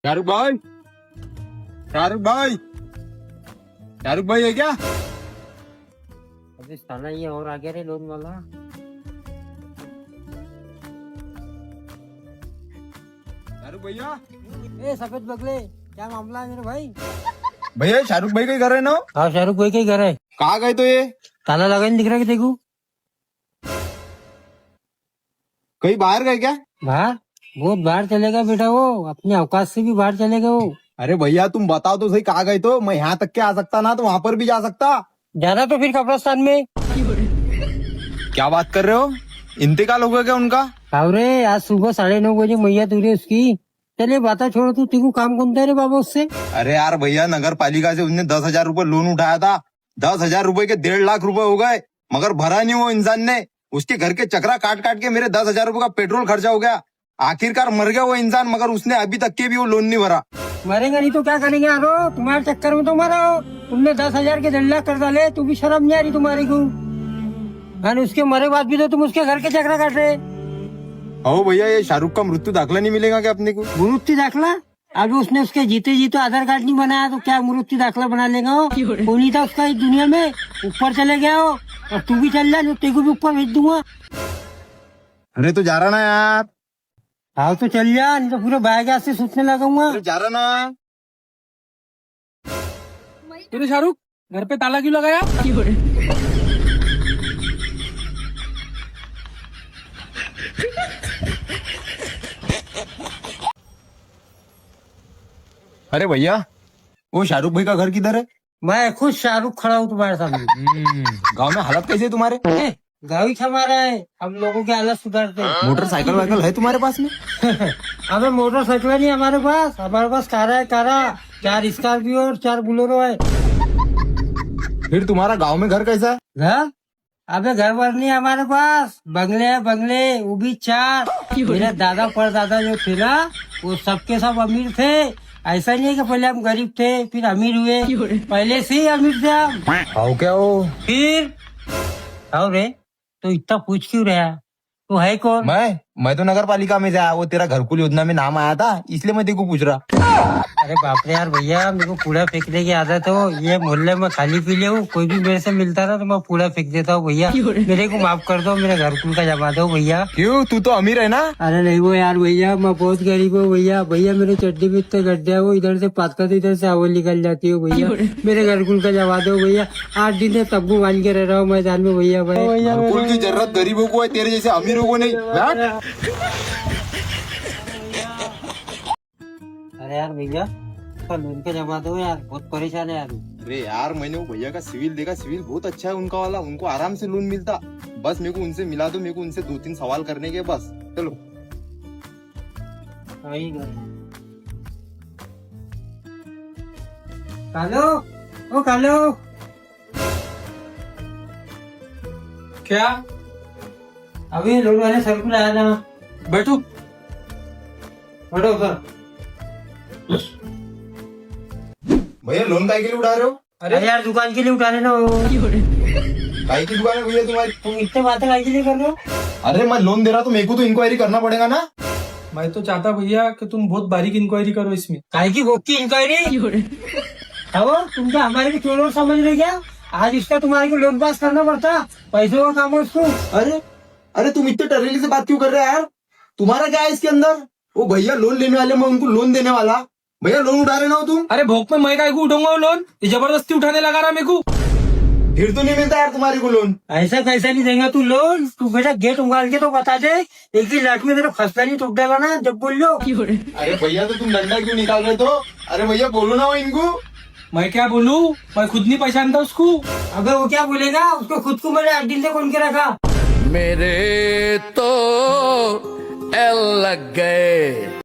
शाहरुख भाई, शाहरुख भाई, शाहरुख भाई है क्या? अबे साला ये और आ गया रे लोन वाला। शाहरुख भैया, ए सफेद बगले, क्या मामला है मेरे भाई? भैया शाहरुख भाई कहीं घर है ना? हाँ शाहरुख भाई के घर है। कहाँ गए तो ये? ताला लगा नहीं दिख रहा कि देखो कहीं बाहर गए क्या? बाहर, बहुत बाहर चलेगा बेटा, वो अपने अवकाश से भी बाहर चलेगा वो। अरे भैया तुम बताओ तो सही, कहाँ गए तो? मैं यहाँ तक के आ सकता ना, तो वहाँ पर भी जा सकता। जाना तो फिर कब्रिस्तान में। क्या बात कर रहे हो? इंतकाल हो गया क्या उनका? अरे आज सुबह 9:30 बजे मैया तुरी उसकी। चलिए बात छोड़ो, तू तेको काम कौन था रे बाबा उससे? अरे यार भैया, नगर पालिका से उसने 10,000 रुपए लोन उठाया था। 10,000 रुपए के 1.5 लाख रुपए हो गए, मगर भरा नहीं वो इंसान ने। उसके घर के चक्रा काट काट के मेरे 10,000 रुपए का पेट्रोल खर्चा हो गया। आखिरकार मर गया वो इंसान, मगर उसने अभी तक के भी वो लोन नहीं भरा। मरेगा नहीं तो क्या करेंगे यारो, तुम्हारे चक्कर में तो मरा हो। तुमने 10,000 के 1.5 लाख कर डाले, तू भी शर्म नहीं आ रही तुम्हारी को? और उसके मरे बाद भी तो तुम उसके घर के चक्रा काट रहे। ओ भैया, ये शाहरुख का मृत्यु दाखला नहीं मिलेगा क्या अपने को? मृत्यु दाखला? अभी उसने उसके जीते जीते आधार कार्ड नहीं बनाया तो क्या मृत्यु दाखला बना लेगा वो? कोई था उसका इस दुनिया में, ऊपर चले गया हो। और तू भी चल जा, तेरे को भी ऊपर भेज दूंगा। अरे तो जा रहा ना यार? हाँ तो चल जा, नहीं तो पूरे बायगास से सूचने लगाऊंगा। अरे जा रहा ना? तेरे शाहरुख घर पे ताला क्यों लगाया? अरे भैया, वो शाहरुख भाई का घर किधर है? मैं खुद शाहरुख खड़ा हूँ तुम्हारे सामने। गांव में हालत कैसे है तुम्हारे? गाँव ही हमारा है, हम लोगों के हालत सुधारते हैं। मोटरसाइकिल वाइकल है तुम्हारे पास में? अबे मोटरसाइकिल नहीं हमारे पास कारा है, कारा। 4 स्कॉर्पियो और 4 बुलेरो है। फिर तुम्हारा गांव में घर कैसा है? घर? अबे घर वर नहीं हमारे पास, बंगले है बंगले, वो भी 4। मेरे दादा परदादा जो थे ना, वो सबके सब अमीर थे। ऐसा नहीं है कि पहले हम गरीब थे फिर अमीर हुए, पहले से ही अमीर थे हम। आओ क्या हो? फिर आओ रे, तो इतना पूछ क्यों रहा? तू है कौन? मैं तो नगर पालिका में था, वो तेरा घरकुल योजना में नाम आया था, इसलिए मैं तेरे को पूछ रहा। अरे बाप रे यार भैया, मेरे को कूड़ा फेंकने की आदत हो। ये मोहल्ले में खाली पीले हूँ, कोई भी मेरे से मिलता ना तो मैं कूड़ा फेंक देता हूँ। भैया मेरे को माफ कर दो, मेरे घरकुल का जमा दो भैया। क्यों, तू तो अमीर है ना? अरे नहीं वो यार भैया, मैं बहुत गरीब हूँ भैया। भैया मेरे चड्डी में इतने गड्ढे है, वो इधर से पात तो इधर से हवा निकल जाती है भैया। मेरे घरकुल का जमा दो भैया। 8 दिन से तब्बू बांध के रह रहा हूँ मैदान में भैया। घरकुल की जरूरत गरीबों को है, तेरे जैसे अमीरों को नहीं। अरे यार भैया, लोन के जमा दो यार, बहुत परेशान है यार। अरे यार, मैंने वो भैया का सिविल देखा, सिविल बहुत अच्छा है उनका वाला, उनको आराम से लोन मिलता। बस मेरे को उनसे मिला दो, मेरे को उनसे 2-3 सवाल करने के, बस। चलो। कालो, ओ कालो, क्या? अभी लोन वाले सर्कुल आया ना, बैठो। बैठो सर। भैया लोन काय के लिए उठा रहे हो? अरे यार दुकान के लिए उठाने ना हो। काय की दुकान है भैया तुम्हारी? तुम इतने बातें काय के लिए कर रहे हो? अरे मैं लोन दे रहा तो मेरे को तो इंक्वायरी करना पड़ेगा ना। मैं तो चाहता भैया कि तुम बहुत बारीक इंक्वायरी करो इसमें। काय की भोग की इंक्वायरी? अब तुम क्या हमारे को चोर समझ रहे क्या? आज इसका तुम्हारे को लोन पास करना पड़ता, पैसों का काम है उसको। अरे तुम इतने टरेली से बात क्यों कर रहे हो यार? तुम्हारा क्या है इसके अंदर? वो भैया लोन लेने वाले, मैं उनको लोन देने वाला। भैया लोन उठा रहे ना हो तुम? अरे भोग में मैं काय को उठाऊंगा वो लोन? ये जबरदस्ती उठाने लगा रहा मेरे को। फिर तो नहीं मिलता यार तुम्हारे को लोन। ऐसा कैसा नहीं देगा तू लोन? तू बेटा गेट उंगाल के तो बता दे, एक ही लाख में तेरा फसला नहीं टूट डाला ना जब बोल लो। अरे भैया तो तुम डंडा क्यों निकाल रहे? तो अरे भैया बोलो ना वो इनको। मैं क्या बोलूं, मैं खुद नहीं पहचानता उसको। अबे वो क्या बोलेगा? उसको खुद को मैंने 8 दिन से कौन के रखा। मेरे तो एल लग गए।